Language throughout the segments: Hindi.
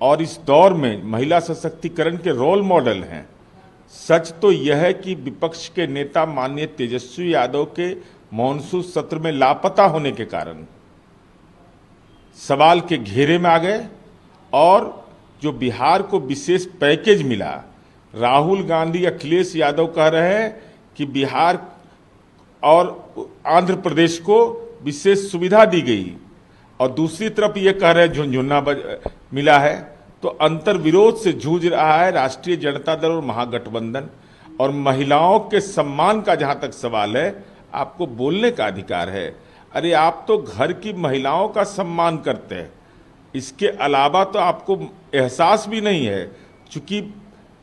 और इस दौर में महिला सशक्तिकरण के रोल मॉडल हैं। सच तो यह है कि विपक्ष के नेता माननीय तेजस्वी यादव के मॉनसून सत्र में लापता होने के कारण सवाल के घेरे में आ गए और जो बिहार को विशेष पैकेज मिला, राहुल गांधी अखिलेश यादव कह रहे हैं कि बिहार और आंध्र प्रदेश को विशेष सुविधा दी गई और दूसरी तरफ ये कह रहे हैं झुनझुना मिला है। तो अंतर विरोध से जूझ रहा है राष्ट्रीय जनता दल और महागठबंधन। और महिलाओं के सम्मान का जहां तक सवाल है, आपको बोलने का अधिकार है। अरे आप तो घर की महिलाओं का सम्मान करते हैं, इसके अलावा तो आपको एहसास भी नहीं है। चूंकि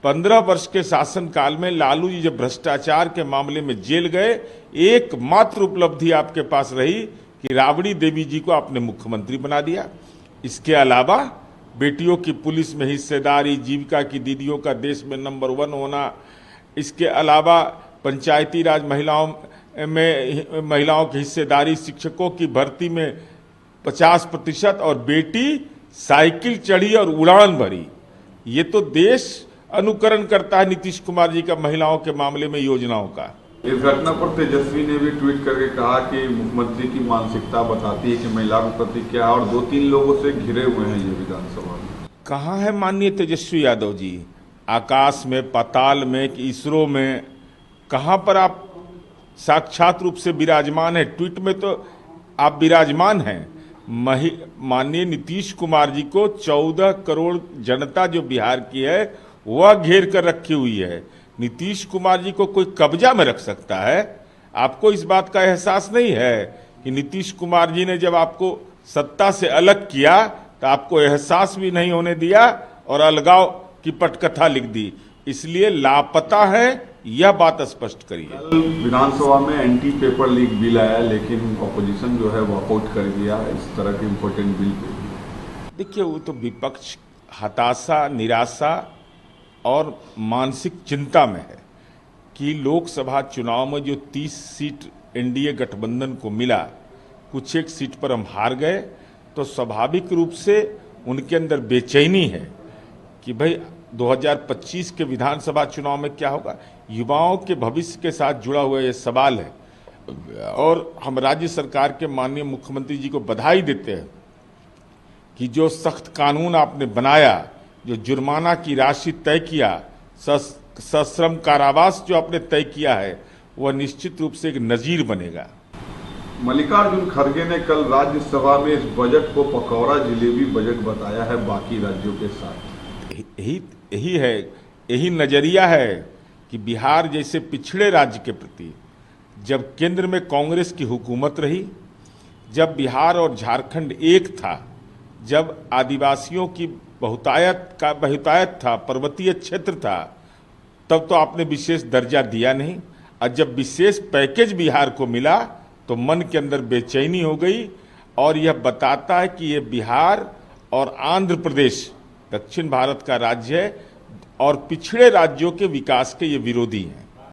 15 वर्ष के शासनकाल में लालू जी जब भ्रष्टाचार के मामले में जेल गए, एकमात्र उपलब्धि आपके पास रही कि राबड़ी देवी जी को आपने मुख्यमंत्री बना दिया। इसके अलावा बेटियों की पुलिस में हिस्सेदारी, जीविका की दीदियों का देश में नंबर 1 होना, इसके अलावा पंचायती राज महिलाओं की हिस्सेदारी, शिक्षकों की भर्ती में 50% और बेटी साइकिल चढ़ी और उड़ान भरी। ये तो देश अनुकरण करता है नीतीश कुमार जी का महिलाओं के मामले में योजनाओं का। इस घटना पर तेजस्वी ने भी ट्वीट करके कहा कि मुख्यमंत्री की मानसिकता बताती है कि महिला के प्रति क्या, और 2-3 लोगों से घिरे हुए हैं ये विधानसभा में। कहाँ है माननीय तेजस्वी यादव जी? आकाश में, पाताल में, इसरो में, कहाँ पर आप साक्षात रूप से विराजमान है? ट्वीट में तो आप विराजमान हैं। माननीय नीतीश कुमार जी को 14 करोड़ जनता जो बिहार की है वह घेर कर रखी हुई है। नीतीश कुमार जी को कोई कब्जा में रख सकता है? आपको इस बात का एहसास नहीं है कि नीतीश कुमार जी ने जब आपको सत्ता से अलग किया तो आपको एहसास भी नहीं होने दिया और अलगाव की पटकथा लिख दी। इसलिए लापता है, यह बात स्पष्ट करिए। कल विधानसभा में एंटी पेपर लीक बिल आया, लेकिन ऑपोजिशन जो है वॉकआउट कर दिया इस तरह के इम्पोर्टेंट बिल पे। देखिए, वो तो विपक्ष हताशा, निराशा और मानसिक चिंता में है कि लोकसभा चुनाव में जो 30 सीट एनडीए गठबंधन को मिला, कुछ एक सीट पर हम हार गए, तो स्वाभाविक रूप से उनके अंदर बेचैनी है कि भाई 2025 के विधानसभा चुनाव में क्या होगा। युवाओं के भविष्य के साथ जुड़ा हुआ ये सवाल है और हम राज्य सरकार के माननीय मुख्यमंत्री जी को बधाई देते हैं कि जो सख्त कानून आपने बनाया, जो जुर्माना की राशि तय किया, सश्रम कारावास जो आपने तय किया है, वह निश्चित रूप से एक नजीर बनेगा। मल्लिकार्जुन खड़गे ने कल राज्यसभा में इस बजट को पकौड़ा जिलेबी बजट बताया है बाकी राज्यों के साथ। यही है, यही नजरिया है कि बिहार जैसे पिछड़े राज्य के प्रति जब केंद्र में कांग्रेस की हुकूमत रही, जब बिहार और झारखंड एक था, जब आदिवासियों की बहुतायत था, पर्वतीय क्षेत्र था, तब तो आपने विशेष दर्जा दिया नहीं। और जब विशेष पैकेज बिहार को मिला तो मन के अंदर बेचैनी हो गई और यह बताता है कि ये बिहार और आंध्र प्रदेश दक्षिण भारत का राज्य है और पिछड़े राज्यों के विकास के ये विरोधी हैं।